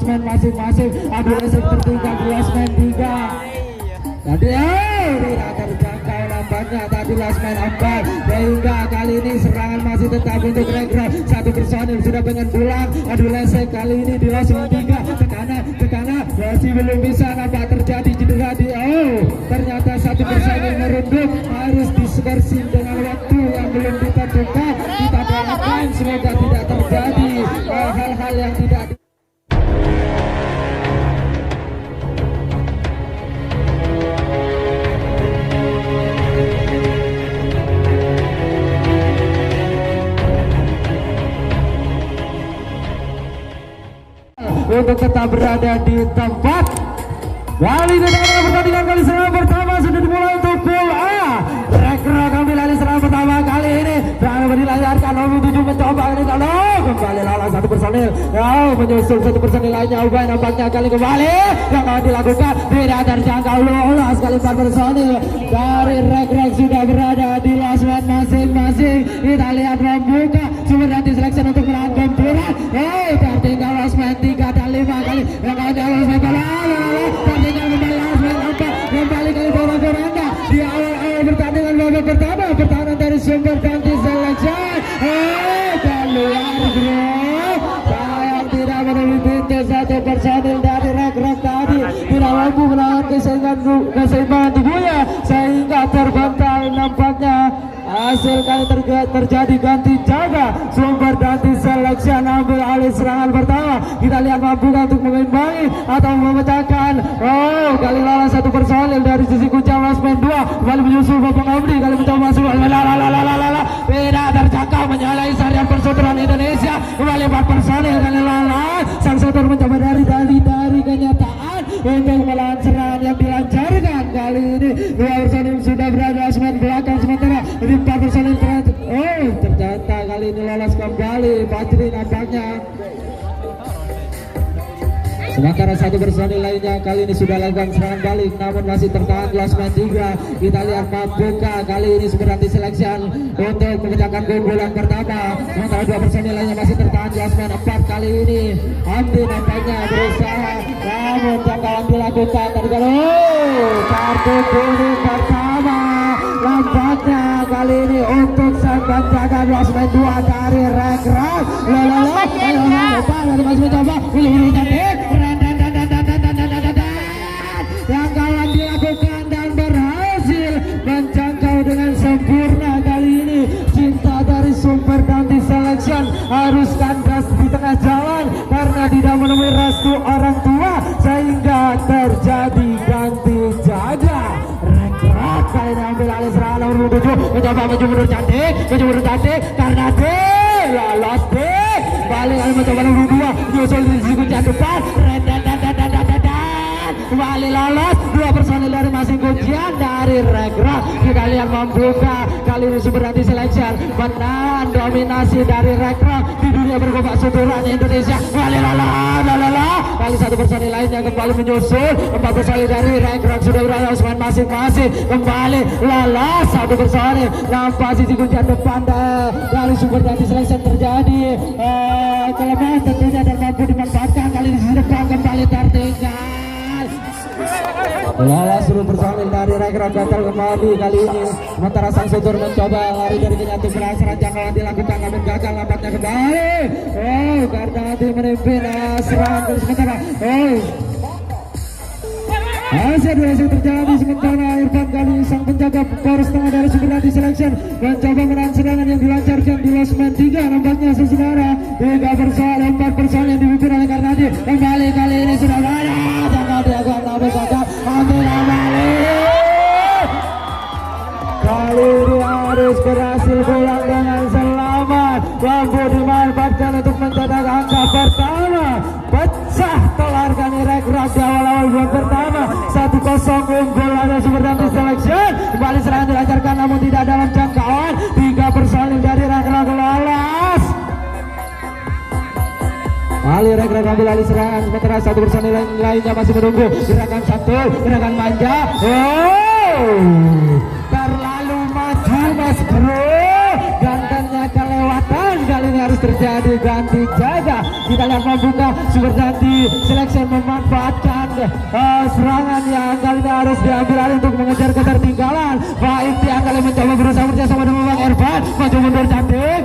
losmen masing-masing. Adu lesek tertinggal di losmen 3. Tadi tidak terjangkau nampaknya tadi losmen 4, sehingga kali ini serangan masih tetap untuk Regraf. Satu personil sudah pengen pulang. Adu lesek kali ini di losmen 3. Ke kanan masih belum bisa, nampak terjadi cedera di ternyata satu personil merunduk, harus diskorsi dengan waktu yang belum ditentukan. Kita doakan semoga tidak terjadi hal-hal yang tidak untuk tetap berada di tempat. Kali ini dengan pertandingan kali serangan pertama sudah dimulai untuk pool A. Rekrut ambil alih serangan pertama kali ini berani dilayarkan nomor 7 mencoba ini kembali lolos satu personil. Menyusul satu personil lainnya. Ubay nampaknya kali kembali yang akan dilakukan tidak terjangkau, lolos kali 4 personil dari Rekrut sudah berada di losmen masing-masing. Kita lihat membuka sumber nanti selection untuk melawan gempuran. Tertinggal losmen 3 dan 5 kali yang akan losmen kembali kali bola Coranda di awal pertandingan babak pertama. Pertahanan dari sumber ganti selection keluar grup. Sayang tidak menemui pintu satu personil dari Rekrut tadi tidak mampu melawan keseimbangan tubuhnya sehingga terbantal. Nampaknya hasil kali terjadi ganti jaga. Sumber ganti selection ambil alih serangan pertama. Kita lihat mampu untuk mengimbangi atau memecahkan. Kali lolos satu personil dari sisi kuncang losmen 2. Kembali menyusul Bapak Amri kali mencoba masuk. Tidak terjangkau menyalahi Sarian Persaudaraan Indonesia. Kembali 4 personil kali lolos. Sang Sotor mencoba dari kenyataan untuk melawan serangan yang dilancarkan kali ini. 2 personil sudah berada losmen belakang sementara di 4 personil ternyata kali ini lolos kembali Fajri nampaknya. Sementara satu personil lainnya kali ini sudah lakukan serangan balik namun masih tertahan losmen 3. Kita lihat mampukah kali ini berarti selection untuk memecahkan keunggulan pertama. Sementara 2 personil lainnya masih tertahan losmen 4 kali ini. Amdi nampaknya berusaha namun jangkauan dilakukan tadi kartu kuning pertama. Nampaknya kali ini untuk sang penjaga losmen 2 dari Rekrut. Masih mencoba yang kawan dilakukan dan berhasil menjangkau dengan sempurna kali ini. Cinta dari sumber ganti selection harus kandas di tengah jalan karena tidak menemui restu orang tua sehingga terjadi ganti jaga. Rekrut kali ini ambil alih serangan nomor 7 mencoba maju mundur cantik karena lolos balik kali mencoba nomor 2 nyusul di sisi kuncian depan. Kembali lolos 2 personil dari masing kuncian dari Rekrut. Kita lihat membuka kali ini sumber ganti selection menahan dominasi dari Rekrut di dunia bergobak suturan Indonesia. Kembali lolos kali 1 personil lainnya kembali menyusul. 4 personil dari Rekrut sudah berada losmen masing-masing. Kembali lolos 1 personil nampak sisi kuncian depan dari sumber ganti selection terjadi kelemahan tentunya dan mampu dimanfaatkan kali di sisi depan. Kembali tertinggal lolos seluruh personil dari Rekrut gagal kembali kali ini. Sementara sang Sotor mencoba lari dari kenyataan serangan jangkauan dilakukan namun gagal nampaknya kembali. Karena nanti memimpin serangan dari sementara hasil terjadi. Sementara Irfan kali sang penjaga poros tengah dari sumber ganti selection mencoba menahan serangan yang dilancarkan di losmen 3. Nampaknya saudara 3 personil 4 personil yang dipimpin oleh Karnadi kembali kali ini sudah berada jangan diakukan namun gagal ambil kembali. Kali ini harus berhasil pulang dengan selamat. Lampu dimanfaatkan untuk mencetak angka pertama. Pecah telur kali Rekrut di awal-awal babak pertama. 1-0 unggul ada sumber ganti selection. Kembali serangan dilancarkan namun tidak dalam jangkauan. 3 personil dari Rekrut lolos. Kali Rekrut ambil alih serangan. Sementara 1 personil lainnya masih menunggu. Gerakan satu, gerakan manja. Terlalu maju mas bro. Gantengnya kelewatan. Kali ini harus terjadi ganti jaga. kita lihat membuka Super Danti Selection memanfaatkan serangan yang kali ini harus diambil alih untuk mengejar ketertinggalan. Baik dia kali mencoba berusaha bersama dengan Bang Irfan, maju mundur cantik,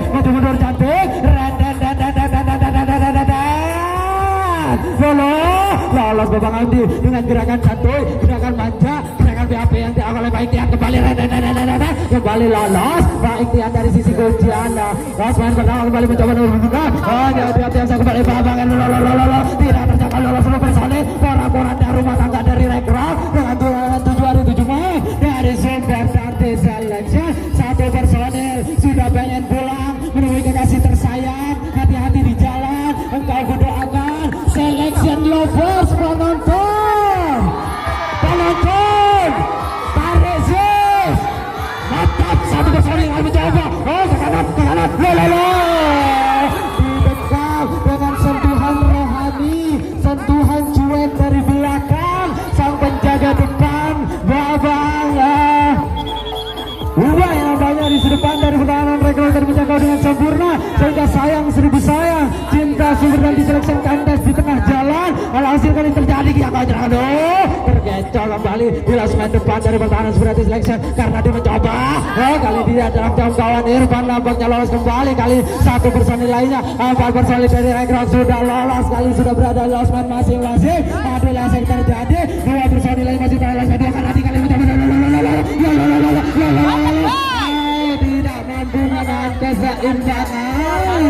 lolos Babang Andi dengan gerakan santuy, gerakan manja, gerakan BAP yang diambil oleh Baik Tian kembali lolos. Baik Tian dari sisi kuncian, Losman pertama kembali mencoba membuka. Dia biasa kembali Babang tidak terjangkau lolos seluruh personil porak-poranda rumah tangga dari Rekrol dengan 7 hari 7 malam dari Super Danti Selection. Satu personil sudah pengen pulang menemui kekasih tersayang. Hati-hati di jalan, engkau kudoakan Selection lovers. Penonton tarik sis mantap. Satu personil yang mencoba ke kanan dibekal dengan sentuhan rohani, sentuhan cuek dari belakang sang penjaga depan Babang Ubah yang nampaknya di depan dari pertahanan Rekrol terjangkau dengan sempurna sehingga sayang seribu sayang cinta Super Danti Selection kandas di tengah jalan. Alhasil kali terjadi tergencol kembali di lasmen depan dari pertahanan Super Danti Selection karena dia mencoba kali dia dalam jangkauan Irfan nampaknya lolos kembali. Kali satu personil lainnya 4 personil dari Rekrol sudah lolos, kali sudah berada di lasmen masing-masing. Adalah yang terjadi 2 personil lain masih berada di lasmen kali mencoba tidak mampu menahan keseimbangan.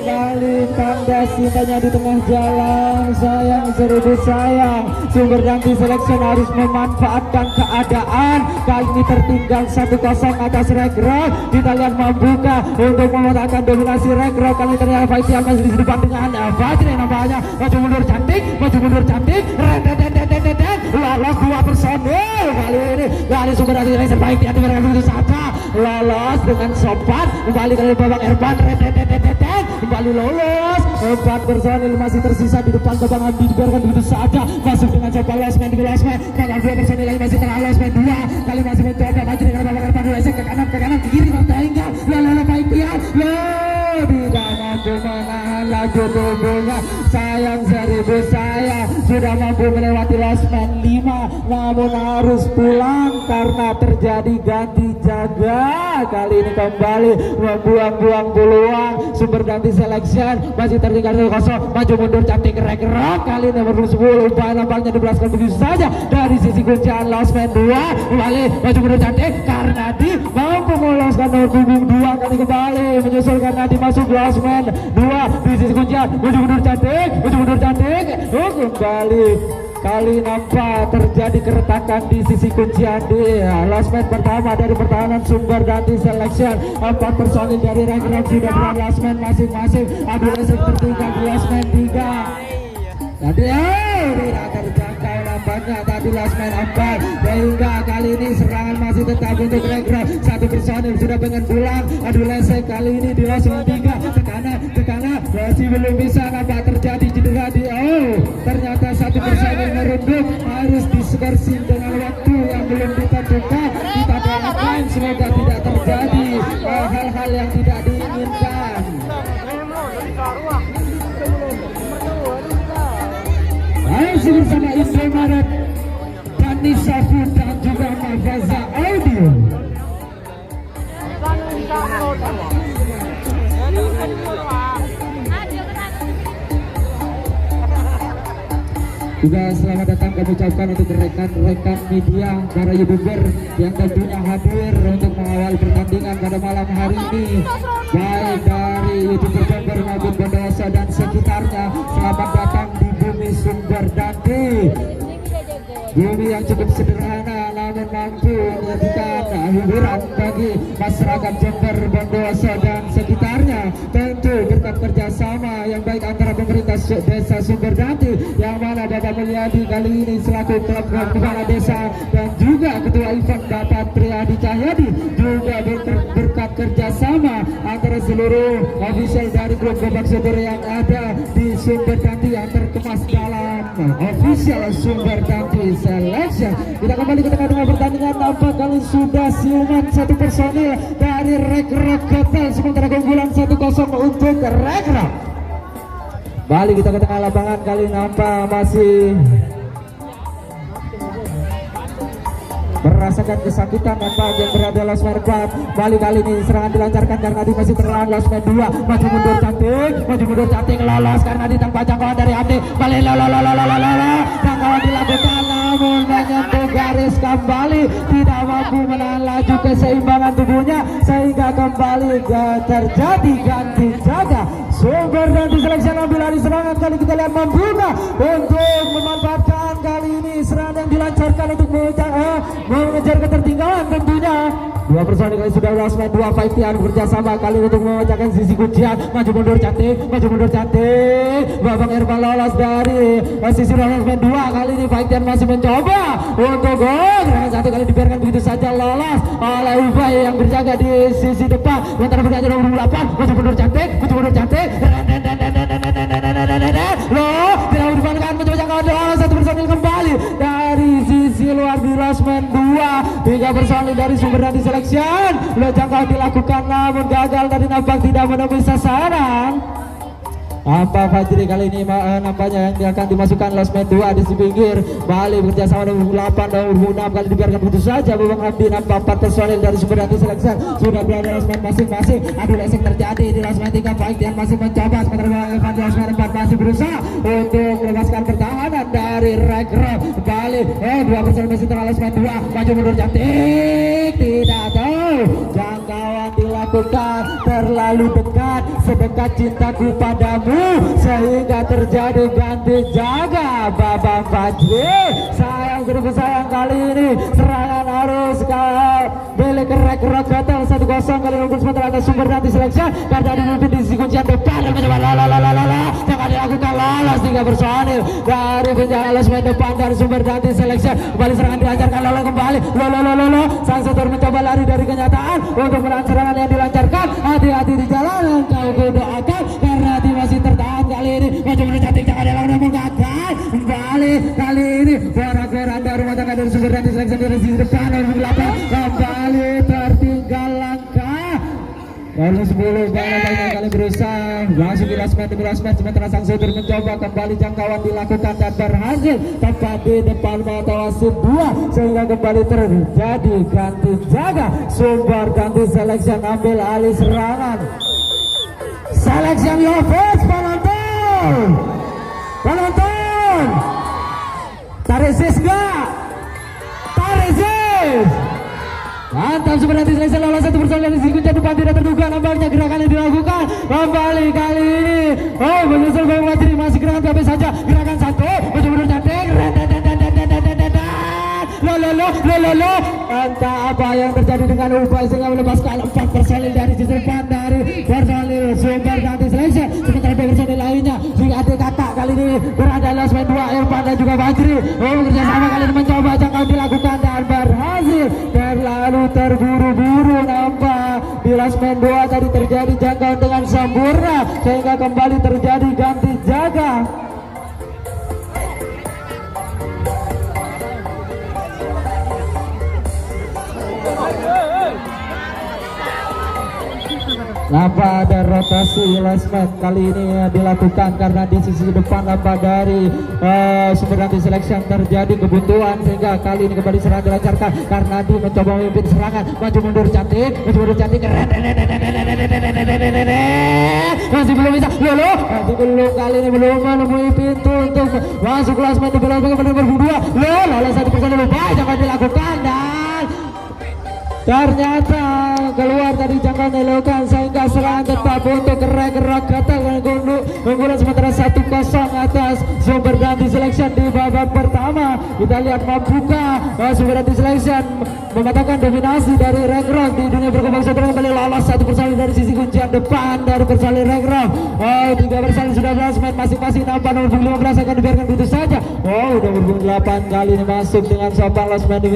Kembali kandas cintanya di tengah jalan, sayang seribu sayang. Super Danti Selection harus memanfaatkan keadaan. Kali ini tertinggal 1-0 atas Rekrol. Kita lihat membuka untuk mematahkan dominasi Rekrol. Kali ini ternyata Faisial masih di depan dengan Fajri nampaknya maju mundur cantik, lolos 2 personil. Kali ini dari Super Danti Selection baik di atas mereka begitu saja lolos dengan sopan. Kembali kali Babang Irfan kembali lolos. 4 personil masih tersisa di depan Babang Andi dibiarkan begitu saja masuk dengan coba losmen di losmen. Babang 2 personil lain masih tengah losmen 2 kali masih mencoba maju dengan Babang Irfan ke kanan ke kiri tertinggal Baik Tian tidak mampu menahan laju tubuhnya. Sayang seribu sayang sudah mampu melewati losmen 5 namun harus pulang karena terjadi ganti jaga. Kali ini kembali membuang-buang peluang. Super Danti Selection masih tertinggal 1-0 maju mundur cantik Rekrol. Kali ini nomor 10 upaya nampaknya dibelaskan begitu saja dari sisi kuncian losmen 2 kembali maju mundur cantik karena di mampu meloloskan nomor punggung 2. Kali kembali menyusulkan Nadi masuk losmen 2 di sisi kuncian maju mundur cantik kembali. Kali nampak terjadi keretakan di sisi kuncian di losmen pertama dari pertahanan Super Danti Selection. 4 personil dari Rekrol sudah berada losmen masing-masing. Abdul Esek tertinggal di losmen 3. Tadi tidak terjangkau nampaknya tadi losmen 4 sehingga kali ini serangan masih tetap untuk Rekrol. 1 personil sudah pengen pulang. Abdul Esek kali ini di losmen 3 tekanan masih belum bisa nampak terjadi cedera di ternyata 1 personil merunduk harus diskorsi dengan waktu yang belum ditentukan. Kita doakan semoga tidak terjadi hal-hal yang tidak diinginkan. Masih bersama Isra Maret dan Nisa Food dan juga Mafaza Audio. Juga selamat datang kami ucapkan untuk rekan-rekan media, para YouTuber yang tentunya hadir untuk mengawal pertandingan pada malam hari ini, baik dari YouTuber Jember maupun Bondowoso dan sekitarnya. Selamat datang di bumi Super Danti, bumi yang cukup sederhana namun mampu menyajikan hiburan bagi masyarakat Jember, Bondowoso dan sekitarnya. Tentu berkat kerjasama yang baik antara pemerintah desa Super Danti yang mana Bapak Mulyadi kali ini selaku klub kepala desa dan juga ketua event Bapak Triadi Cahyadi, juga berkat kerjasama antara seluruh official dari klub Babak Super yang ada di Super Danti yang terkemas dalam official Super Danti Selection. Kita kembali ke tengah-tengah pertandingan. Nampak kali sudah siuman 1 personil dari Rekrol Kotel, sementara keunggulan 1-0 untuk Rekrol. Balik kita ke tengah lapangan, kali nampak masih merasakan kesakitan nampak yang berada Losmen 4. Balik kali ini serangan dilancarkan karena di masih terlalu Losmen 2. Maju mundur cantik lolos karena di tanpa jangkauan dari Abdi. Balik jangkauan dilakukan namun menyentuh garis kembali, tidak mampu menahan laju keseimbangan tubuhnya sehingga kembali terjadi ganti jaga. Sumber dan diseleksi ambil alih serangan, kali kita lihat membuka untuk memanfaatkan kali ini serangan yang dilancarkan untuk mengejar ketertinggalan tentunya. Dua personil kali sudah Losmen 2 Fightian bekerjasama kali untuk memecahkan sisi kuncian. Maju mundur cantik Babang Irfan lolos dari sisi Losmen 2. Kali ini Fightian masih mencoba untuk gol. Serangan satu kali dibiarkan begitu saja lolos oleh Ubay yang berjaga di sisi depan. Sementara berjaga nomor 8. Maju mundur cantik loh, tidak dipanggilkan mencoba jangkauan lolos. Satu personil kembali dari sisi luar di Losmen 2. 3 personil dari sumber dan selection. Lo jangkauan dilakukan namun gagal dari nampak tidak menemui sasaran. Apa Fajri kali ini nampaknya yang akan dimasukkan Losmen 2 di pinggir. Balik bekerjasama nomor 8 dan nomor 6 kali dibiarkan begitu saja. Babang Abdi nampak 4 personil dari sumber dan selection sudah berada Losmen masing-masing. Adu lesing terjadi di Losmen 3 Fightian masih mencoba, sementara Losmen 4 masih berusaha untuk melepaskan pertahanan dari Regrov. Balik 2 personil masih tengah Losmen 2. Maju mundur cantik, tidak tahu jangkauan dilakukan terlalu dekat, sedekat cintaku padamu sehingga terjadi ganti jaga. Babang Fajri sayang kali ini serangan harus milik Regrov Gatel 1-0 kali nomor sementara atas sumber nanti seleksi karena dipimpin di sisi kuncian depan dan mencoba jangan dilakukan lolos 3 personil dari penjara Losmen depan dari sumber nanti seleksi. Kembali serangan dilancarkan lolos kembali sang setor mencoba lari dari kenyataan untuk menahan serangan yang dilancarkan. Hati-hati di jalan, engkau kudoakan karena hati masih tertahan kali ini. Maju mundur cantik jangan dilakukan namun gagal. Kembali kali ini borak-borak dari rumah tangga dari sumber nanti seleksi dari sisi depan nomor 8 kembali tertinggal langkah. Lalu 10 banyak kali berusaha masuk di Losmen sementara sang sudut mencoba kembali jangkauan dilakukan dan berhasil tepat di depan mata wasit 2 sehingga kembali terjadi ganti jaga. Sumber ganti selection ambil alih serangan. Selection Yofes penonton Tarisis gak? Tarisis mantap, sumber nanti selesai lolos 1 personil dari sisi kunci depan tidak terduga nampaknya gerakan yang dilakukan kembali kali ini. Menyusul Babang Fajri masih gerakan tapi saja gerakan 1 maju mundur cantik lo entah apa yang terjadi dengan Ubay sehingga melepaskan 4 personil dari sisi depan dari personil sumber nanti selesai. Sementara personil lainnya juga ada kata kali ini berada Losmen 2 Irfan dan juga Fajri bekerja sama kali ini mencoba jangkauan dilakukan dan berhasil. Terlalu terburu-buru nampak di Losmen 2 tadi terjadi jangkauan dengan sempurna sehingga kembali terjadi ganti jaga. Nampak ada rotasi Losmen kali ini dilakukan karena di sisi depan nampak dari sumber nanti selection terjadi kebuntuan sehingga kali ini kembali serangan dilancarkan karena dia mencoba memimpin serangan. Maju mundur cantik masih belum bisa masih belum kali ini belum menemui pintu untuk masuk Losmen di belakang nomor 2 lolos 1 personil lupa jangan dilakukan dan ternyata keluar dari jangkauan dilakukan sehingga serangan tetap untuk Regrov Gatel keunggulan sementara 1-0 atas sumber ganti selection di babak pertama. Kita lihat membuka sumber ganti selection mematahkan dominasi dari Regrov di dunia berkembang saudara. Kembali lolos 1 personil dari sisi kuncian depan dari personil Regrov. 3 personil sudah Losmen masing-masing nampak nomor 15 akan dibiarkan begitu saja. Nomor 8 kali ini masuk dengan sopan Losmen di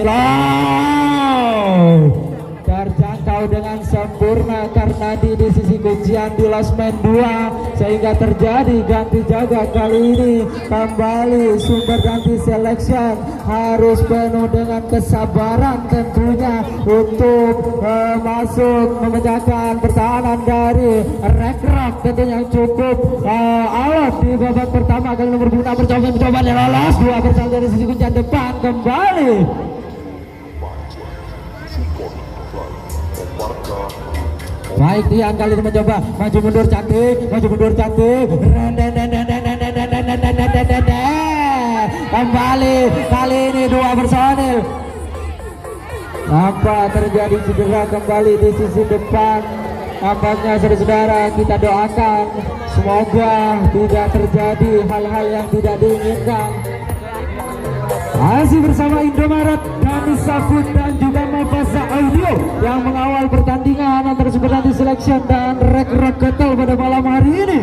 terjangkau dengan sempurna karena di sisi kuncian di losmen 2 sehingga terjadi ganti jaga. Kali ini kembali Sumber Ganti Selection harus penuh dengan kesabaran tentunya untuk masuk memecahkan pertahanan dari Rekrok tentunya yang cukup alat di babak pertama. Kali nomor 6 percobaan yang lolos, 2 bersama dari sisi kuncian depan kembali. Baik, Tian kali ini mencoba maju mundur cantik, kembali kali ini 2 personil. Nampak terjadi cedera kembali di sisi depan. Nampaknya saudara-saudara, kita doakan semoga tidak terjadi hal-hal yang tidak diinginkan. Masih bersama Indomaret, Dani Safud dan juga Mafasa Audio yang mengawal pertandingan antara Sumber Ganti Selection dan Rekrok Ketel pada malam hari ini.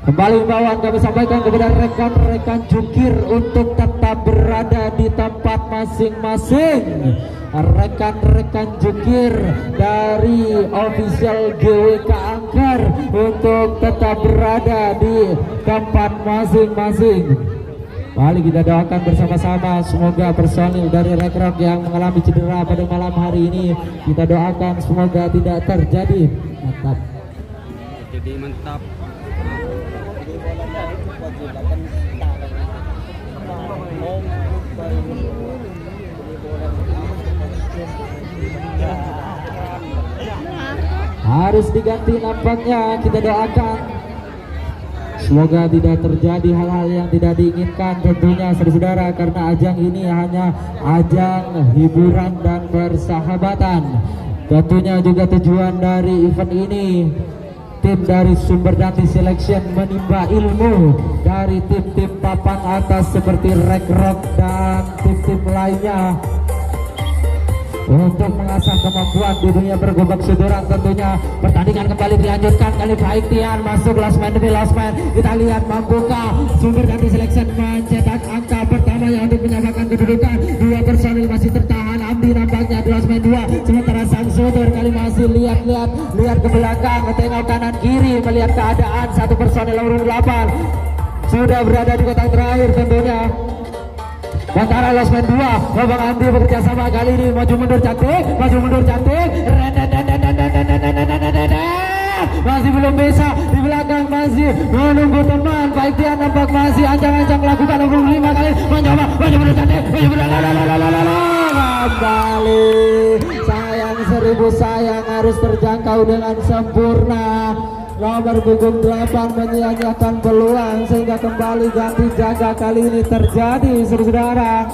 Kembali imbauan kami sampaikan kepada rekan-rekan jukir untuk tetap berada di tempat masing-masing. Rekan-rekan jukir dari official GWK Angker untuk tetap berada di tempat masing-masing. Mari kita doakan bersama-sama semoga personil dari Rekrok yang mengalami cedera pada malam hari ini, kita doakan semoga tidak terjadi. Mantap. Jadi mantap. Harus diganti nampaknya, kita doakan semoga tidak terjadi hal-hal yang tidak diinginkan tentunya saudara-saudara, karena ajang ini hanya ajang hiburan dan persahabatan. Tentunya juga tujuan dari event ini, tim dari Sumber Ganti Selection menimba ilmu dari tim-tim papan atas seperti Rekrok dan tim-tim lainnya untuk mengasah kemampuan di dunia bergobak syukuran. Tentunya pertandingan kembali dilanjutkan. Kali baik Tian masuk losmen demi losmen. Kita lihat mampukah Sumber Ganti Selection mencetak angka pertamanya untuk menyamakan kedudukan. 2 personil masih tertahan. Amdi nampaknya di losmen 2, sementara sang sudut kali masih lihat ke belakang, tengok kanan kiri melihat keadaan. 1 personil nomor 8 sudah berada di kotak terakhir tentunya. Antara losmen 2, Babang Andi bekerja sama kali ini maju mundur cantik, masih belum bisa di belakang, masih menunggu teman. Baik dia nampak masih ancang-ancang melakukan 25 kali mencoba maju mundur cantik, kembali. Sayang 1000 sayang harus terjangkau dengan sempurna. Nomor punggung 8 menyia-nyiakan peluang sehingga kembali ganti jaga kali ini terjadi saudara.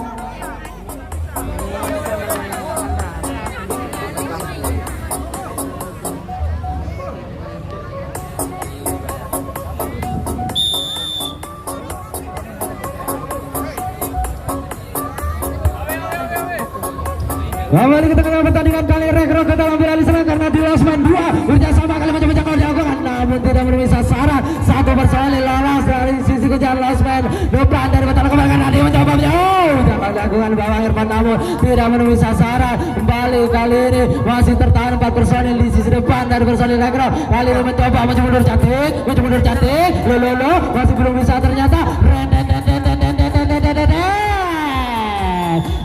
Kembali kita tengah pertandingan kali Rekrok Ketel ambil alih serang karena di losmen 2 bekerjasama kali mencoba jangkauan namun tidak menemui sasaran. 1 personil lolos dari sisi kejar losmen depan dari Kota Kembali karena dia mencoba jangkauan bawah Irfan namun tidak menemui sasaran. Kembali kali ini masih tertahan 4 personil di sisi depan dari personil Rekrok. Kali ini mencoba maju mundur cantik, lolo masih belum bisa ternyata.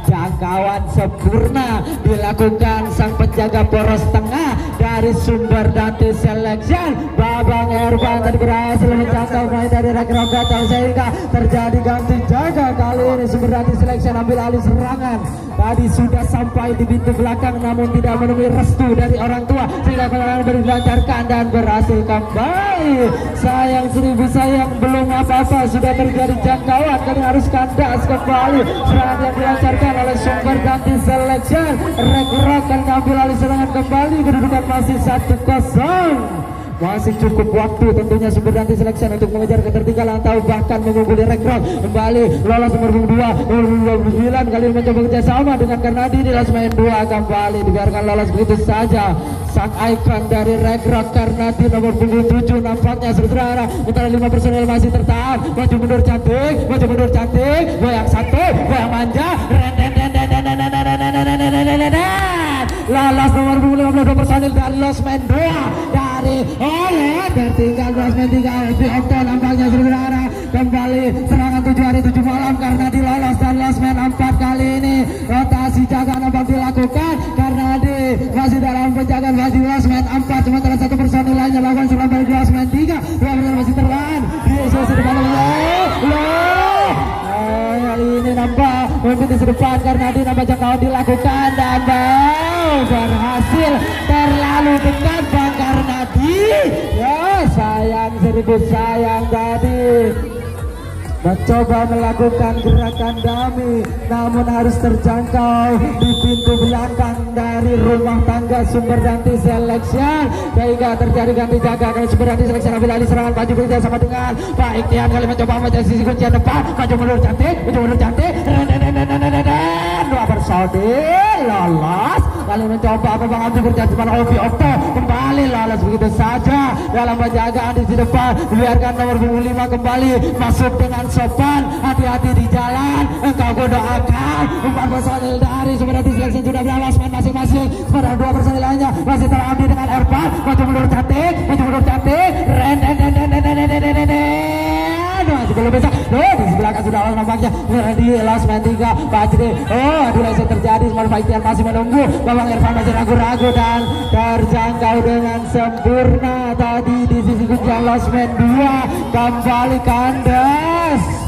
Jangkauan sempurna dilakukan sang penjaga poros tengah dari Sumber Ganti Selection. Babang Ervan tadi berhasil menjangkau main dari Rekrok Ketel sehingga terjadi ganti jaga. Kali ini Sumber Ganti Selection ambil alih serangan. Tadi sudah sampai di pintu belakang namun tidak menemui restu dari orang tua sehingga kemudian dilancarkan dan berhasil kembali. Sayang 1000 sayang belum apa-apa sudah terjadi jangkauan. Kali harus kandas kembali. Serangan yang dilancarkan oleh Sumber Ganti Selection. Rekrok akan ambil alih serangan kembali, kedudukan masih 1-0. Masih cukup waktu tentunya Sumber Ganti Selection untuk mengejar ketertinggalan atau bahkan mengungguli Rekrok. Kembali lolos nomor 2, kali mencoba kerjasama dengan Karnadi di losmen 2. Kembali dibiarkan lolos begitu saja sang ikon dari Rekrok Karnadi nomor 7 nampaknya saudara. Antara 5 personel masih tertahan, maju mundur cantik, goyang 1, goyang manja, lolos nomor 52 personil dari losmen 2 dari tertinggal losmen 3 di Okto nampaknya saudara kembali serangan 7 hari 7 malam karena dilolos dan losmen 4 kali ini rotasi jaga nampak dilakukan karena masih dalam penjagaan masih losmen 4 sementara satu personil lainnya lakukan serangan dari losmen 3 dua personil masih terlahan di sisi depan kali ini nampak mungkin di depan karena nampak jangkauan dilakukan dan berhasil terlalu dekat Bang Karnadi ya sayang seribu sayang tadi mencoba melakukan gerakan dummy namun harus terjangkau di pintu belakang dari rumah tangga Sumber Danti Selection sehingga terjadi ganti jaga dari Sumber Danti Selection ambil alih serangan maju bekerja sama dengan Pak Iktian kali mencoba menjadi sisi kuncian depan maju mundur cantik dua personil lolos kali mencoba Bang Abdi berjanji pada Ovi Okto kembali lolos begitu saja dalam penjagaan di sisi depan biarkan nomor 5 kembali masuk dengan sopan hati-hati di jalan engkau doakan 4 personil dari Sumber Danti Selection sudah berlolos masing-masing sementara 2 personil lainnya masih terabdi dengan Erpan maju mundur cantik masih belum bisa di sebelah kan sudah nampaknya di losmen 3 Fajri dilesek terjadi semua Fajrian masih menunggu Babang Irfan masih ragu-ragu dan terjangkau dengan sempurna tadi di sisi kuncian losmen 2 kembali kandas.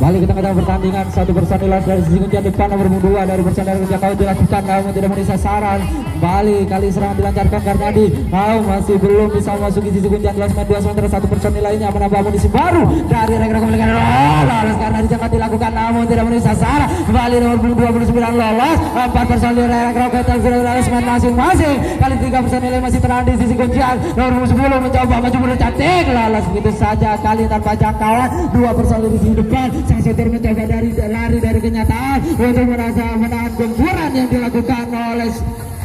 Balik ke tengah pertandingan satu personil dari sisi kuncian depan nomor 2 dari personil jangkau dilakukan namun tidak memenuhi sasaran. Balik kali serangan dilancarkan Karnadi masih belum bisa memasuki sisi kuncian losmen 2 sementara satu personil lainnya menambah amunisi baru dari rekan kembali lolos karena dijangkau dilakukan namun tidak memenuhi sasaran. Balik nomor 29 lolos 4 personil rekan losmen masing-masing kali 3 personil masih terang di sisi kuncian nomor 10 mencoba maju mundur cantik lolos begitu saja kali tanpa jangkauan 2 personil di sisi depan sang setir mencoba lari dari kenyataan untuk merasa menahan gempuran yang dilakukan oleh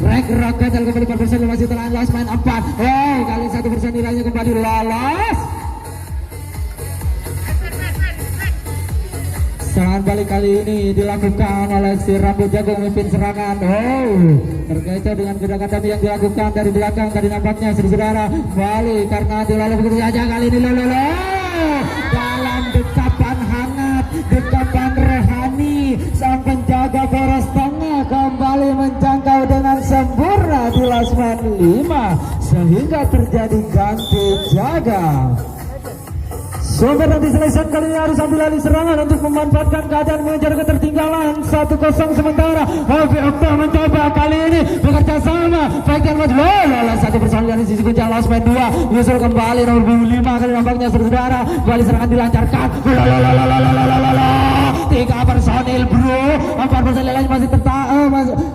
Rocket kembali 4 personil masih terlalu lolos main 4 kali 1 personil lainnya kembali lolos. Serangan balik kali ini dilakukan oleh si Rambut Jagung memimpin serangan terkecoh dengan gerakan tadi yang dilakukan dari belakang tadi nampaknya saudara balik karena dilalu begitu saja kali ini dalam dekapan hangat dekapan rohani sang penjaga poros tengah kembali menjangkau dengan sempurna di losmen 5 sehingga terjadi ganti jaga. Sumber Danti Selection kali ini harus ambil alih serangan untuk memanfaatkan keadaan mengejar ketertinggalan 1-0 sementara Ovi Okto mencoba kali ini bekerja sama bagian maju lolos 1 personil dari sisi kuncian losmen 2 nyusul kembali nomor 5 kali nampaknya saudara kembali serangan dilancarkan 3 personil bro 4 personil lain masih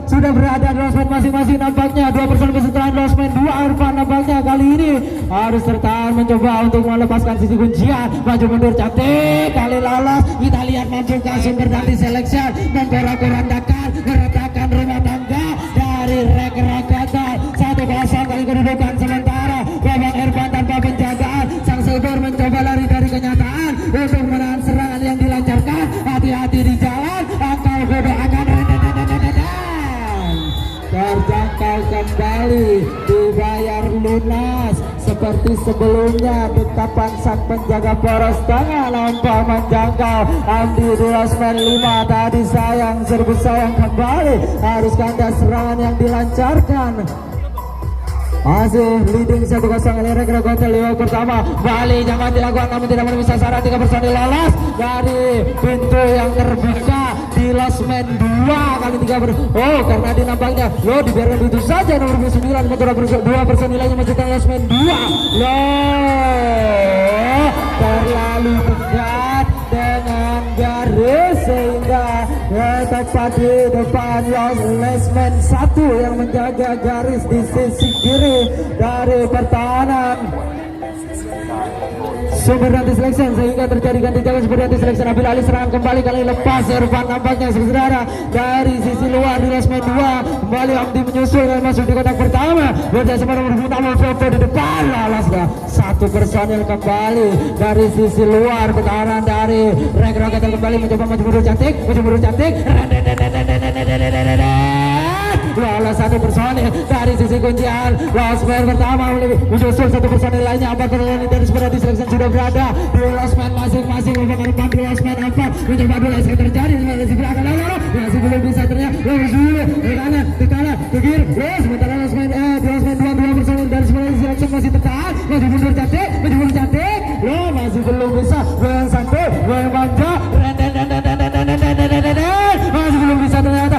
sudah berada di losmen masing-masing nampaknya 2 personil kesetaraan losmen 2 Irfan nampaknya kali ini harus tertahan mencoba untuk melepaskan sisi kuncian maju mundur cantik kali lolos kita lihat mampukah Sumber Danti Selection memporak-porandakan meratakan rumah tangga dari Rocket 1-0 kali kedudukan sementara Babang Irfan tanpa penjagaan sang setir mencoba lari dari kenyataan untuk menahan serangan yang dilancarkan hati-hati di jalan atau doakan terjangkau kembali dibayar lunas seperti sebelumnya dekapan sang penjaga poros tengah nampak menjangkau Andi di losmen 5 tadi serbu sayang kembali harus kandas serangan yang dilancarkan masih leading 1-0 oleh Rocket Leo pertama balik jangan dilakukan namun tidak memenuhi sasaran 3 personil lolos dari pintu yang terbuka di losmen 2 kali 3 karena dinampaknya dibiarkan begitu saja nomor 9 2 personil lainnya masih di losmen 2 terlalu dekat dengan garis sehingga tepat di depan losmen 1 yang menjaga garis di sisi kiri dari pertahanan Sumber anti selection sehingga terjadi ganti jaga seperti anti selection. Ambil alih serangan kembali kali lepas Irfan nampaknya saudara dari sisi luar di last man 2. Kembali Hamdi menyusul dan masuk di kotak pertama. Bersama nomor utama foto di depan Lalasga. Satu personil kembali dari sisi luar pertahanan dari Rek Rocket kembali mencoba maju mundur cantik. Lolos satu personil dari sisi kuncian. Last man pertama menyusul satu personil lainnya. 4 personil dari sebenarnya selection sudah berada di last man masing-masing. Memang di last man 4 mencoba dulu yang terjadi di sebelah kanan masih belum bisa terlihat. Lurus dulu ke kanan ke kiri. Sementara last man 2 personil dari sebenarnya selection masih tertahan. Maju mundur cantik. Masih belum bisa. Yang satu manja. Masih belum bisa ternyata.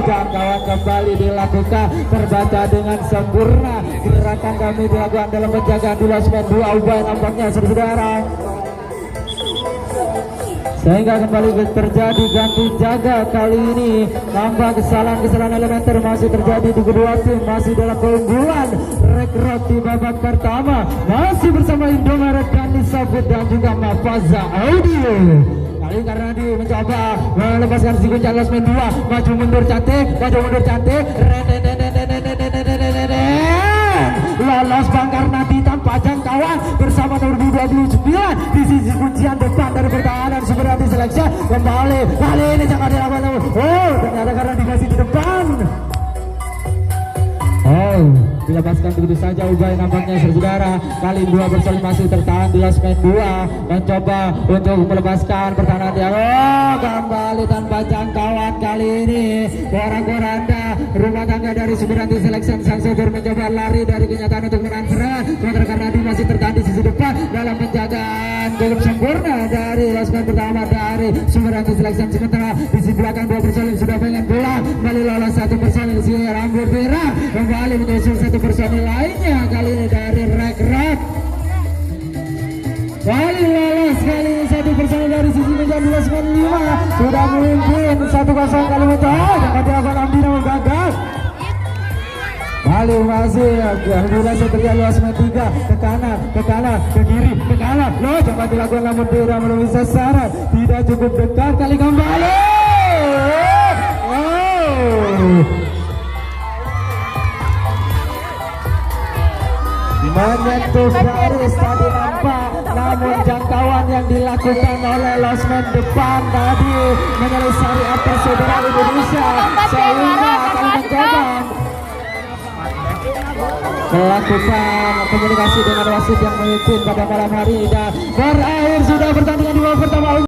Jangkauan kembali dilakukan terbaca dengan sempurna. Gerakan kami dilakukan dalam penjagaan di last man 2 Ubay nampaknya saudara. Sehingga kembali terjadi ganti jaga kali ini. Nampak kesalahan elementer masih terjadi di kedua tim. Masih dalam keunggulan Rekrut di babak pertama. Masih bersama Indomaret dan Disabut dan juga Mafaza Audio. Kali karena di mencoba melepaskan si kuncian last man 2. Maju mundur cantik. Lolos Bang Karnadi tanpa jangkauan bersama nomor 29 di sisi kuncian depan dari pertahanan sebenarnya seleksi. Kembali kali ini jangan dilakukan. Ternyata karena dikasih di depan. Dilepaskan begitu saja Ubay nampaknya saudara. Kali 2 personil masih tertahan di last man 2 mencoba untuk melepaskan pertahanan dia. Kembali tanpa jangkauan kali ini. Koranda rumah tangga dari Subiranti Selection sang sopir mencoba lari dari kenyataan untuk menang serangan. Sementara karena dia masih tertahan di sisi depan dalam penjagaan belum sempurna dari last man pertama dari Subiranti Selection. Sementara di sisi belakang 2 personil sudah pengen pulang. Kembali lolos 1 personil si rambut merah kembali menyusul 1 personil lainnya kali ini dari Rekrut. Kali lolos kali ini 1 personil dari sisi menjadi last man 5 sudah memimpin 1-0 kali mencoba dapat dilakukan Amdi namun gagal. Kali masih alhamdulillah setelah last man 3 ke kanan ke kiri ke kanan. Coba dilakukan namun tidak melalui sasaran. Tidak cukup dekat kali kembali. Menyentuh garis tadi nampak, namun jangkauan yang dilakukan oleh last man depan tadi menyelesaikan atas saudara Indonesia sehingga akan mencoba melakukan komunikasi dengan wasit yang memimpin pada malam hari dan berakhir sudah pertandingan di babak pertama.